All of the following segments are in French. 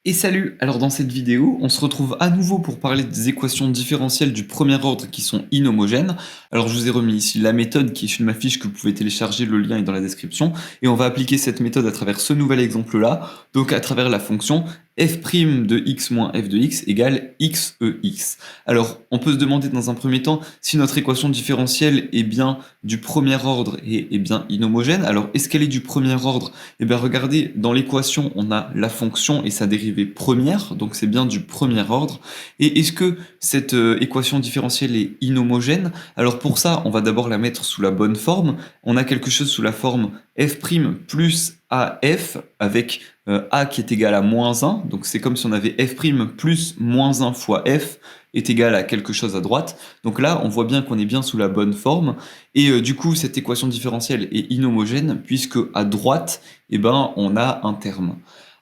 Et salut! Alors dans cette vidéo, on se retrouve à nouveau pour parler des équations différentielles du premier ordre qui sont inhomogènes. Alors je vous ai remis ici la méthode qui est sur ma fiche que vous pouvez télécharger, le lien est dans la description. Et on va appliquer cette méthode à travers ce nouvel exemple-là, donc à travers la fonction f' de x moins f de x égale xex. Alors on peut se demander dans un premier temps si notre équation différentielle est bien du premier ordre et est bien inhomogène. Alors est-ce qu'elle est du premier ordre? Eh bien regardez, dans l'équation on a la fonction et sa dérivée première, donc c'est bien du premier ordre. Et est-ce que cette équation différentielle est inhomogène? Alors pour ça, on va d'abord la mettre sous la bonne forme. On a quelque chose sous la forme f' plus AF avec A qui est égal à moins 1. Donc c'est comme si on avait f' plus moins 1 fois f est égal à quelque chose à droite. Donc là, on voit bien qu'on est bien sous la bonne forme. Et du coup, cette équation différentielle est inhomogène puisque à droite, eh ben, on a un terme.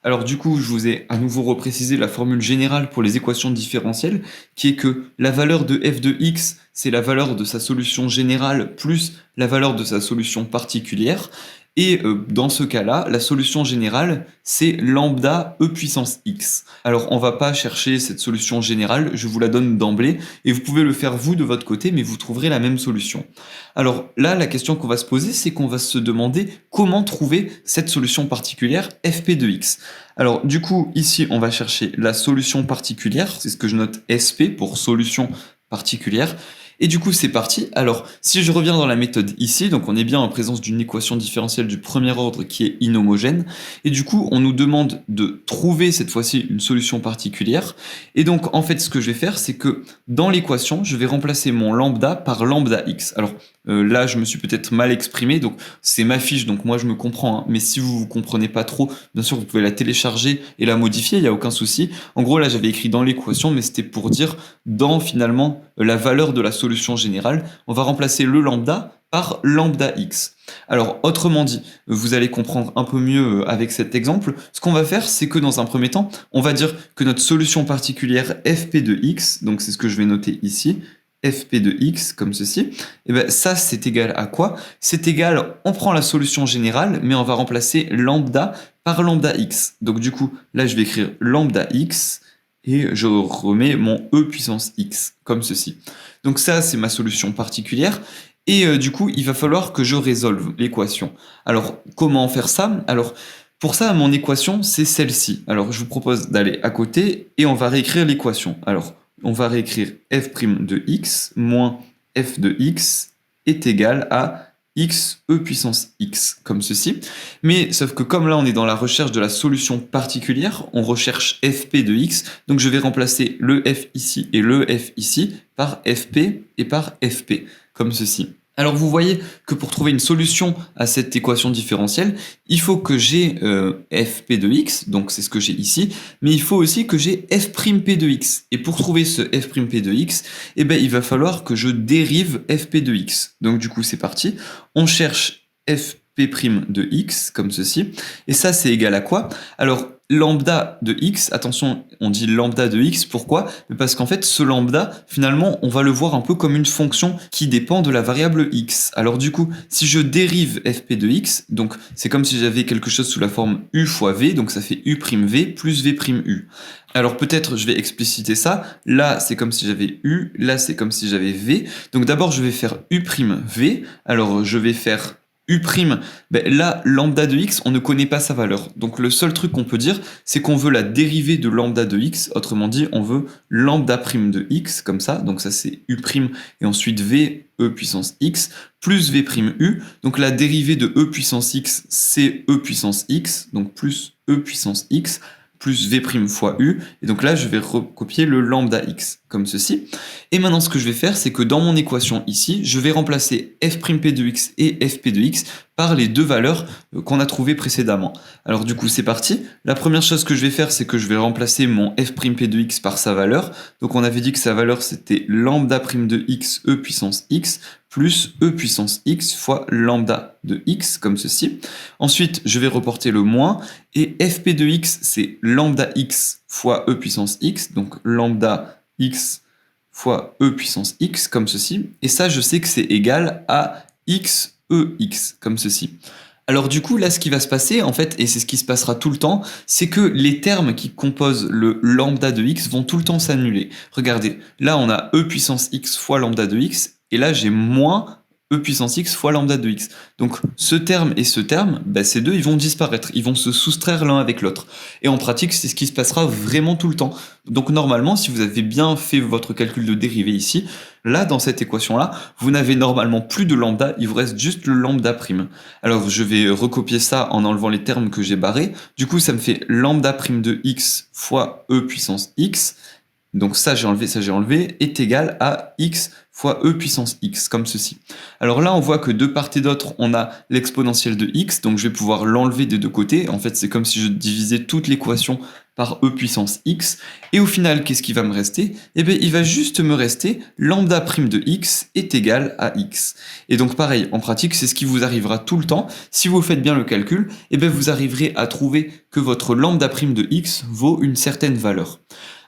Alors du coup, je vous ai à nouveau reprécisé la formule générale pour les équations différentielles, qui est que la valeur de f de x, c'est la valeur de sa solution générale plus la valeur de sa solution particulière. Et dans ce cas-là, la solution générale, c'est lambda e puissance x. Alors on va pas chercher cette solution générale, je vous la donne d'emblée, et vous pouvez le faire vous de votre côté, mais vous trouverez la même solution. Alors là, la question qu'on va se poser, c'est qu'on va se demander comment trouver cette solution particulière fp de x. Alors du coup, ici, on va chercher la solution particulière, c'est ce que je note sp pour solution particulière. Et du coup, c'est parti. Alors, si je reviens dans la méthode ici, donc on est bien en présence d'une équation différentielle du premier ordre qui est inhomogène. Et du coup, on nous demande de trouver cette fois-ci une solution particulière. Et donc, en fait, ce que je vais faire, c'est que dans l'équation, je vais remplacer mon lambda par lambda x. Alors, là, je me suis peut-être mal exprimé, donc c'est ma fiche, donc moi je me comprends. Hein. Mais si vous ne comprenez pas trop, bien sûr, vous pouvez la télécharger et la modifier, il n'y a aucun souci. En gros, là, j'avais écrit dans l'équation, mais c'était pour dire dans finalement la valeur de la solution générale, on va remplacer le lambda par lambda x. Alors, autrement dit, vous allez comprendre un peu mieux avec cet exemple. Ce qu'on va faire, c'est que dans un premier temps, on va dire que notre solution particulière fp de x, donc c'est ce que je vais noter ici, fp de x, comme ceci, et bien ça c'est égal à quoi? C'est égal, on prend la solution générale, mais on va remplacer lambda par lambda x. Donc du coup, là je vais écrire lambda x, et je remets mon e puissance x, comme ceci. Donc ça c'est ma solution particulière, et du coup il va falloir que je résolve l'équation. Alors comment faire ça? Alors pour ça, mon équation c'est celle-ci. Alors je vous propose d'aller à côté, et on va réécrire l'équation. Alors on va réécrire f' de x moins f de x est égal à x e puissance x, comme ceci. Mais sauf que comme là on est dans la recherche de la solution particulière, on recherche fp de x, donc je vais remplacer le f ici et le f ici par fp et par fp, comme ceci. Alors vous voyez que pour trouver une solution à cette équation différentielle, il faut que j'ai fp de x, donc c'est ce que j'ai ici, mais il faut aussi que j'ai f'p de x. Et pour trouver ce f'p de x, eh ben, il va falloir que je dérive fp de x. Donc du coup c'est parti, on cherche fp' de x, comme ceci, et ça c'est égal à quoi? Alors lambda de x, attention, on dit lambda de x, pourquoi? Parce qu'en fait, ce lambda, finalement, on va le voir un peu comme une fonction qui dépend de la variable x. Alors du coup, si je dérive fp de x, donc c'est comme si j'avais quelque chose sous la forme u fois v, donc ça fait u'v plus v'u. Alors peut-être je vais expliciter ça, là c'est comme si j'avais u, là c'est comme si j'avais v, donc d'abord je vais faire u'v, alors je vais faire U', ben là, lambda de x, on ne connaît pas sa valeur. Donc le seul truc qu'on peut dire, c'est qu'on veut la dérivée de lambda de x. Autrement dit, on veut lambda' de x, comme ça. Donc ça, c'est U', et ensuite v, e puissance x, plus v'u. Donc la dérivée de e puissance x, c'est e puissance x, donc plus e puissance x, plus v' fois u, et donc là je vais recopier le lambda x, comme ceci. Et maintenant ce que je vais faire, c'est que dans mon équation ici, je vais remplacer f'p de x et fp de x par les deux valeurs qu'on a trouvées précédemment. Alors du coup c'est parti, la première chose que je vais faire, c'est que je vais remplacer mon f'p de x par sa valeur, donc on avait dit que sa valeur c'était lambda' de x e puissance x, plus e puissance x fois lambda de x, comme ceci. Ensuite, je vais reporter le moins, et fp de x, c'est lambda x fois e puissance x, donc lambda x fois e puissance x, comme ceci. Et ça, je sais que c'est égal à x e x, comme ceci. Alors du coup, là, ce qui va se passer, en fait, et c'est ce qui se passera tout le temps, c'est que les termes qui composent le lambda de x vont tout le temps s'annuler. Regardez, là, on a e puissance x fois lambda de x, et là, j'ai moins e puissance x fois lambda de x. Donc ce terme et ce terme, bah, ces deux, ils vont disparaître, ils vont se soustraire l'un avec l'autre. Et en pratique, c'est ce qui se passera vraiment tout le temps. Donc normalement, si vous avez bien fait votre calcul de dérivée ici, là, dans cette équation-là, vous n'avez normalement plus de lambda, il vous reste juste le lambda prime. Alors je vais recopier ça en enlevant les termes que j'ai barrés. Du coup, ça me fait lambda prime de x fois e puissance x. Donc ça j'ai enlevé, est égal à x fois e puissance x, comme ceci. Alors là, on voit que de part et d'autre, on a l'exponentielle de x, donc je vais pouvoir l'enlever des deux côtés. En fait, c'est comme si je divisais toute l'équation par e puissance x. Et au final, qu'est-ce qui va me rester? Eh bien, il va juste me rester lambda prime de x est égal à x. Et donc pareil, en pratique, c'est ce qui vous arrivera tout le temps. Si vous faites bien le calcul, eh bien, vous arriverez à trouver que votre lambda prime de x vaut une certaine valeur.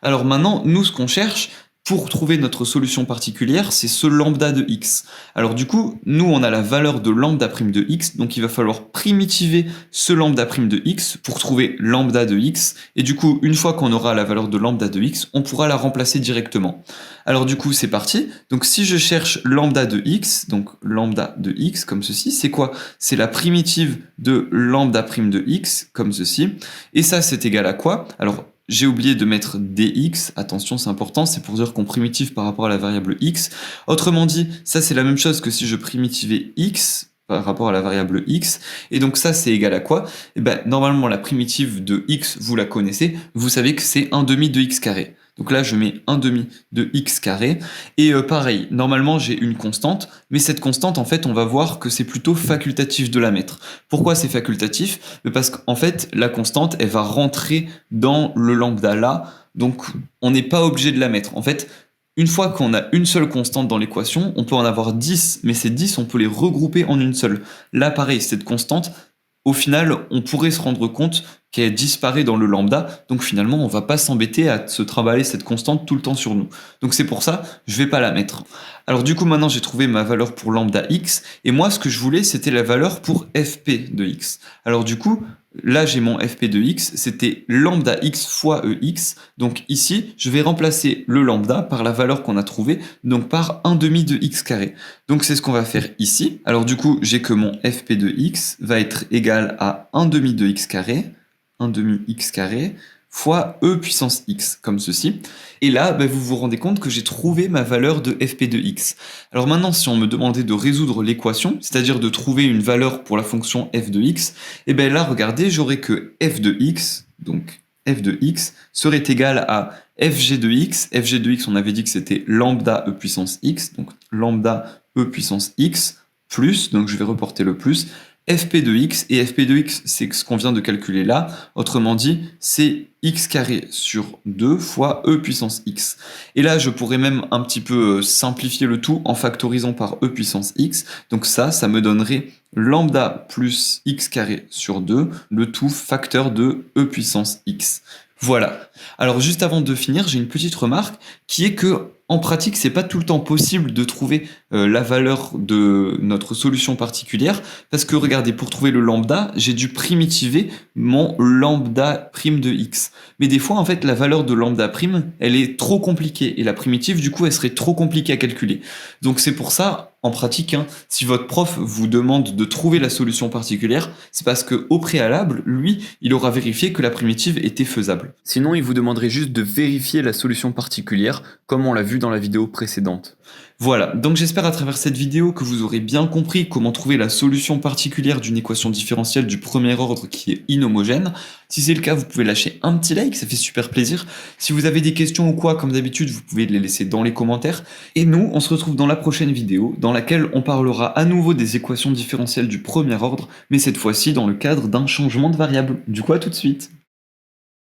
Alors maintenant, nous, ce qu'on cherche pour trouver notre solution particulière, c'est ce lambda de x. Alors du coup, nous, on a la valeur de lambda prime de x, donc il va falloir primitiver ce lambda prime de x pour trouver lambda de x, et du coup, une fois qu'on aura la valeur de lambda de x, on pourra la remplacer directement. Alors du coup, c'est parti. Donc si je cherche lambda de x, donc lambda de x, comme ceci, c'est quoi? C'est la primitive de lambda prime de x, comme ceci, et ça, c'est égal à quoi? Alors, j'ai oublié de mettre dx, attention c'est important, c'est pour dire qu'on primitive par rapport à la variable x. Autrement dit, ça c'est la même chose que si je primitivais x par rapport à la variable x, et donc ça c'est égal à quoi? Et ben, normalement la primitive de x, vous la connaissez, vous savez que c'est 1 demi de x carré. Donc là, je mets 1 demi de x carré. Et pareil, normalement, j'ai une constante, mais cette constante, en fait, on va voir que c'est plutôt facultatif de la mettre. Pourquoi c'est facultatif? Parce qu'en fait, la constante, elle va rentrer dans le lambda là, donc on n'est pas obligé de la mettre. En fait, une fois qu'on a une seule constante dans l'équation, on peut en avoir 10, mais ces 10, on peut les regrouper en une seule. Là, pareil, cette constante, au final, on pourrait se rendre compte qu'elle disparaît dans le lambda, donc finalement, on va pas s'embêter à se travailler cette constante tout le temps sur nous. Donc c'est pour ça, je vais pas la mettre. Alors du coup, maintenant, j'ai trouvé ma valeur pour lambda x, et moi, ce que je voulais, c'était la valeur pour fp de x. Alors du coup, là, j'ai mon fp de x, c'était lambda x fois ex, donc ici, je vais remplacer le lambda par la valeur qu'on a trouvée, donc par 1 demi de x carré. Donc c'est ce qu'on va faire ici. Alors du coup, j'ai que mon fp de x va être égal à 1 demi de x carré, 1 demi x carré, fois e puissance x, comme ceci. Et là, vous vous rendez compte que j'ai trouvé ma valeur de fp de x. Alors maintenant, si on me demandait de résoudre l'équation, c'est-à-dire de trouver une valeur pour la fonction f de x, et bien là, regardez, j'aurais que f de x, donc f de x, serait égal à fg de x. Fg de x, on avait dit que c'était lambda e puissance x, donc lambda e puissance x, plus, donc je vais reporter le plus, fp de x, et fp de x, c'est ce qu'on vient de calculer là, autrement dit, c'est x carré sur 2 fois e puissance x. Et là, je pourrais même un petit peu simplifier le tout en factorisant par e puissance x, donc ça me donnerait lambda plus x carré sur 2, le tout facteur de e puissance x. Voilà. Alors juste avant de finir, j'ai une petite remarque qui est que en pratique, c'est pas tout le temps possible de trouver la valeur de notre solution particulière parce que regardez, pour trouver le lambda, j'ai dû primitiver mon lambda prime de x. Mais des fois, en fait, la valeur de lambda prime, elle est trop compliquée et la primitive, du coup, elle serait trop compliquée à calculer. Donc c'est pour ça, en pratique, si votre prof vous demande de trouver la solution particulière, c'est parce qu'au préalable, lui, il aura vérifié que la primitive était faisable. Sinon, il vous demanderait juste de vérifier la solution particulière, comme on l'a vu dans la vidéo précédente. Voilà, donc j'espère à travers cette vidéo que vous aurez bien compris comment trouver la solution particulière d'une équation différentielle du premier ordre qui est inhomogène. Si c'est le cas, vous pouvez lâcher un petit like, ça fait super plaisir. Si vous avez des questions ou quoi, comme d'habitude, vous pouvez les laisser dans les commentaires. Et nous, on se retrouve dans la prochaine vidéo, dans laquelle on parlera à nouveau des équations différentielles du premier ordre, mais cette fois-ci dans le cadre d'un changement de variable. Du coup, à tout de suite.